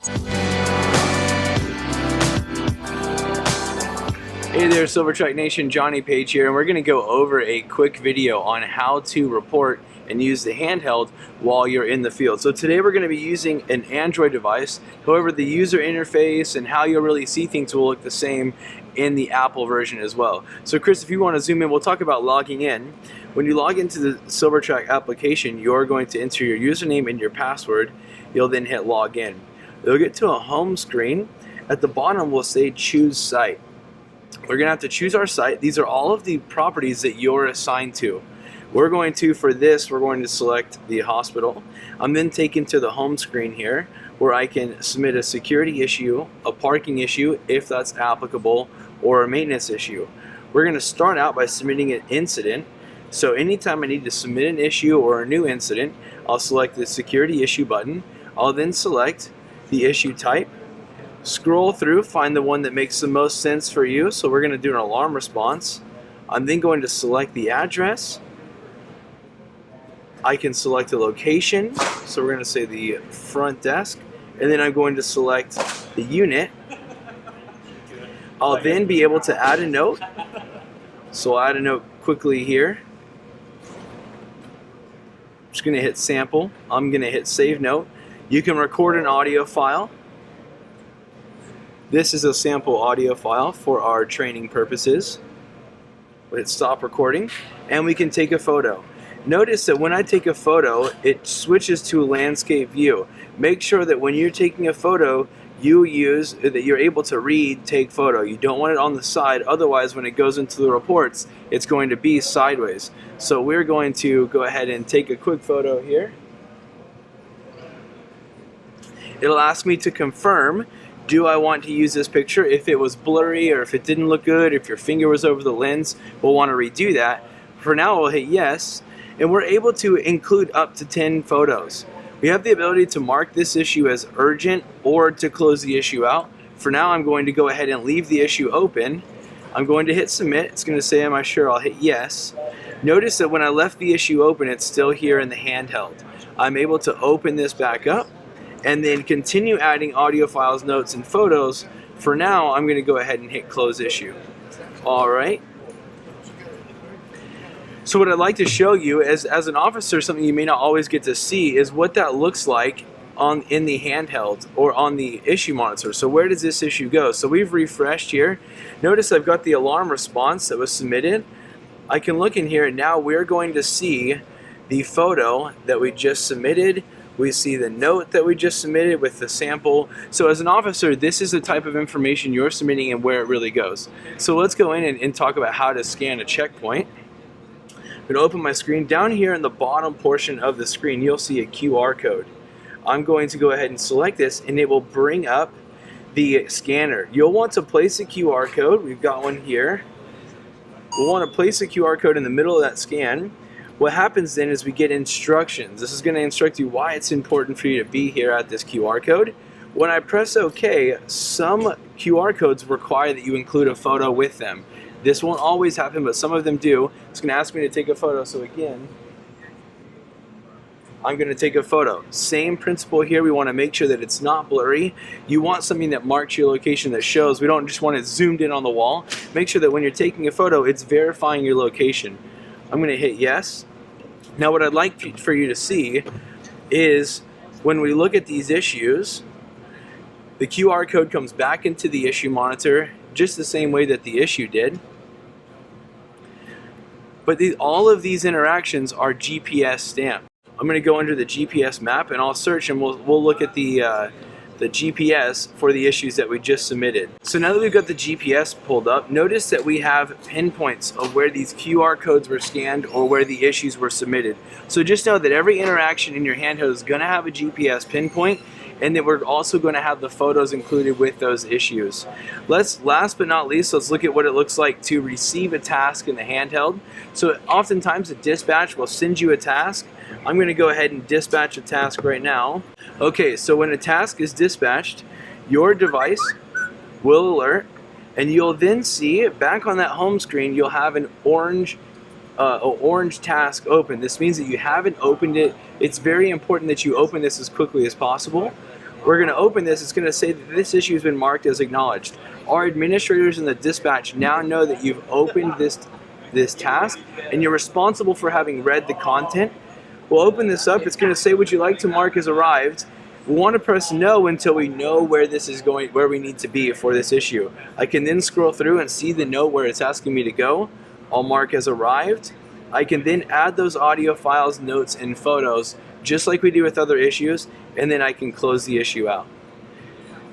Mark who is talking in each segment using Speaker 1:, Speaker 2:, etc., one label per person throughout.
Speaker 1: Hey there, SilverTrac Nation, Johnny Page here, and we're going to go over a quick video on how to report and use the handheld while you're in the field. So today we're going to be using an Android device. However, the user interface and how you'll really see things will look the same in the Apple version as well. So Chris, if you want to zoom in, we'll talk about logging in. When you log into the SilverTrac application, you're going to enter your username and your password. You'll then hit login. You'll get to a home screen. At the bottom will say choose site. We're going to have to choose our site. These are all of the properties that you're assigned to. We're going to select the hospital. I'm then taken to the home screen here where I can submit a security issue, a parking issue if that's applicable, or a maintenance issue. We're going to start out by submitting an incident. So anytime I need to submit an issue or a new incident, I'll select the security issue button. I'll then select the issue type. Scroll through, find the one that makes the most sense for you. So we're going to do an alarm response. I'm then going to select the address. I can select the location. So we're going to say the front desk. And then I'm going to select the unit. I'll then be able to add a note. So I'll add a note quickly here. I'm just going to hit sample. I'm going to hit save note. You can record an audio file. This is a sample audio file for our training purposes. We'll hit stop recording, and we can take a photo. Notice that when I take a photo, it switches to a landscape view. Make sure that when you're taking a photo, you're able to read take photo. You don't want it on the side, otherwise when it goes into the reports, it's going to be sideways. So we're going to go ahead and take a quick photo here. It'll ask me to confirm. Do I want to use this picture? If it was blurry or if it didn't look good, if your finger was over the lens, we'll want to redo that. For now, we'll hit yes, and we're able to include up to 10 photos. We have the ability to mark this issue as urgent or to close the issue out. For now, I'm going to go ahead and leave the issue open. I'm going to hit submit. It's going to say, am I sure? I'll hit yes. Notice that when I left the issue open, it's still here in the handheld. I'm able to open this back up and then continue adding audio files, notes, and photos. For now, I'm going to go ahead and hit close issue. All right. So what I'd like to show you as an officer, something you may not always get to see, is what that looks like in the handheld or on the issue monitor. So where does this issue go? So we've refreshed here. Notice I've got the alarm response that was submitted. I can look in here, and now we're going to see the photo that we just submitted. We see the note that we just submitted with the sample. So as an officer, this is the type of information you're submitting and where it really goes. So let's go in and talk about how to scan a checkpoint. I'm going to open my screen. Down here in the bottom portion of the screen, you'll see a QR code. I'm going to go ahead and select this, and it will bring up the scanner. You'll want to place a QR code. We've got one here. We'll want to place a QR code in the middle of that scan. What happens then is we get instructions. This is going to instruct you why it's important for you to be here at this QR code. When I press OK, some QR codes require that you include a photo with them. This won't always happen, but some of them do. It's going to ask me to take a photo. So again, I'm going to take a photo. Same principle here. We want to make sure that it's not blurry. You want something that marks your location, that shows. We don't just want it zoomed in on the wall. Make sure that when you're taking a photo, it's verifying your location. I'm going to hit yes. Now what I'd like for you to see is when we look at these issues, the QR code comes back into the issue monitor just the same way that the issue did. But all of these interactions are GPS stamped. I'm going to go under the GPS map and I'll search, and we'll look at the GPS for the issues that we just submitted. So now that we've got the GPS pulled up, notice that we have pinpoints of where these QR codes were scanned or where the issues were submitted. So just know that every interaction in your handheld is going to have a GPS pinpoint, and then we're also going to have the photos included with those issues. Last but not least, let's look at what it looks like to receive a task in the handheld. So oftentimes a dispatch will send you a task. I'm going to go ahead and dispatch a task right now. Okay, so when a task is dispatched, your device will alert, and you'll then see back on that home screen, you'll have an orange task open. This means that you haven't opened it. It's very important that you open this as quickly as possible. We're going to open this. It's going to say that this issue has been marked as acknowledged. Our administrators in the dispatch now know that you've opened this task and you're responsible for having read the content. We'll open this up. It's going to say, would you like to mark as arrived? We want to press no until we know where this is going, where we need to be for this issue. I can then scroll through and see the note where it's asking me to go. I'll mark as arrived. I can then add those audio files, notes, and photos just like we do with other issues, and then I can close the issue out.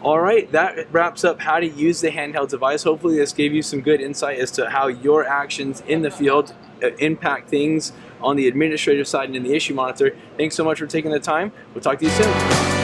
Speaker 1: Alright, that wraps up how to use the handheld device. Hopefully this gave you some good insight as to how your actions in the field impact things on the administrative side and in the issue monitor. Thanks so much for taking the time. We'll talk to you soon.